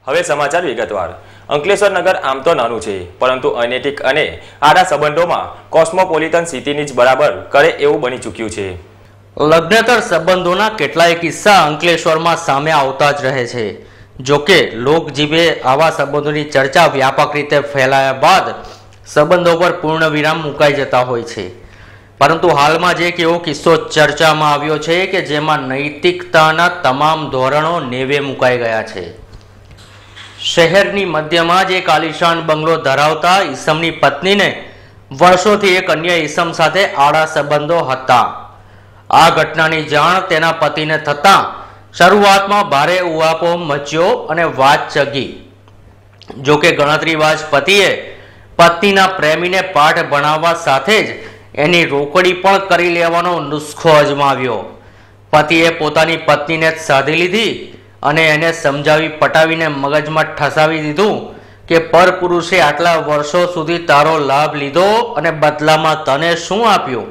હવે સમાચાર વિગતવાર। અંકલેશ્વર નગર આમ તો નાનું છે, પરંતુ અનૈતિક અને આડા સંબંધોમાં કોસ્મોપોલિટન સિટીની જ બરાબર કરે એવું બની ચૂક્યું છે। લગ્નેતર સંબંધોના કેટલાય કિસ્સા અંકલેશ્વરમાં સામે આવતા જ રહે છે। જોકે લોકજીભે આવા સંબંધોની ચર્ચા વ્યાપક રીતે ફેલાયા બાદ સંબંધો પર પૂર્ણ વિરામ મુકાઈ જતા હોય છે, પરંતુ હાલમાં જ એક એવો કિસ્સો ચર્ચામાં આવ્યો છે કે જેમાં નૈતિકતાના તમામ ધોરણો નેવે મુકાઈ ગયા છે। શહેરની મધ્યમાં જ એક આલિશાન બંગલો ધરાવતા ઈસમની પત્નીને વર્ષોથી એક અન્ય ઈસમ સાથે આડા સંબંધો હતા। આ ઘટનાની જાણ તેના પતિને થતાં શરૂઆતમાં ભારે ઉહાપોહ મચ્યો અને વાત ચગી। જોકે ગણતરીબાજ પતિએ પત્નીના પ્રેમીને પાઠ ભણાવવા સાથે જ એની રોકડી પણ કરી લેવાનો નુસ્ખો અજમાવ્યો। પતિએ પોતાની પત્નીને જ સાધી લીધી અને એને સમજાવી પટાવીને મગજમાં ઠસાવી દીધું કે પરપુરુષે આટલા વર્ષો સુધી તારો લાભ લીધો અને બદલામાં તને શું આપ્યું।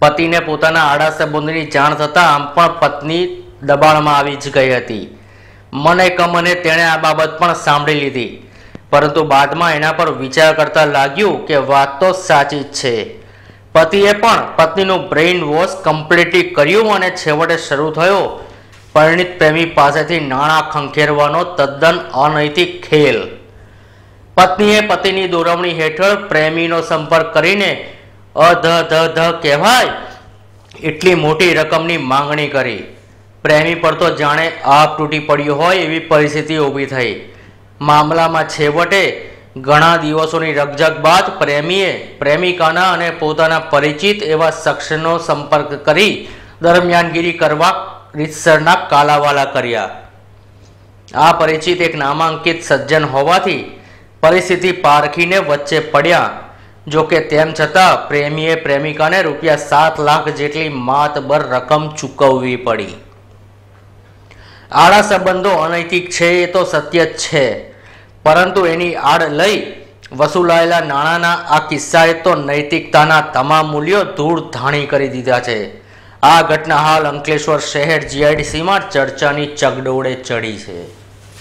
પતિને પોતાના આડા સંબંધની જાણ થતાં આમ પણ પત્ની દબાણમાં આવી જ ગઈ હતી। મને કમને તેણે આ બાબત પણ સાંભળી લીધી, પરંતુ બાદમાં એના પર વિચાર કરતા લાગ્યું કે વાત તો સાચી જ છે। પતિએ પણ પત્નીનું બ્રેઇન વોશ કમ્પ્લીટલી કર્યું અને છેવટે શરૂ થયો પરિણીત પ્રેમી પાસેથી નાણાં ખંખેરવાનો તદ્દન અનૈતિક ખેલ। પત્નીએ પતિની દોરવણી હેઠળ પ્રેમીનો સંપર્ક કરીને અધ કહેવાય એટલી મોટી રકમની માંગણી કરી। પ્રેમી પર તો જાણે આપ તૂટી પડ્યો હોય એવી પરિસ્થિતિ ઊભી થઈ। મામલામાં છેવટે ઘણા દિવસોની રકઝક બાદ પ્રેમીએ પ્રેમિકાના અને પોતાના પરિચિત એવા શખ્સનો સંપર્ક કરી દરમિયાનગીરી કરવા રીતસરના કાલાવાલા કર્યા। આ પરિચિત એક નામાંકિત સજ્જન હોવાથી પરિસ્થિતિ પારખીને વચ્ચે પડ્યા। જોકે તેમ છતાં પ્રેમીએ પ્રેમિકાને ₹7 લાખ જેટલી માતબર રકમ ચૂકવવી પડી। આડા સંબંધો અનૈતિક છે એ તો સત્ય જ છે, પરંતુ એની આડ લઈ વસૂલાયેલા નાણાંના આ કિસ્સાએ તો નૈતિકતાના તમામ મૂલ્યો ધૂળ ધાણી કરી દીધા છે। આ ઘટના હાલ અંકલેશ્વર શહેર GIDCમાં ચર્ચાની ચગડોળે ચડી છે।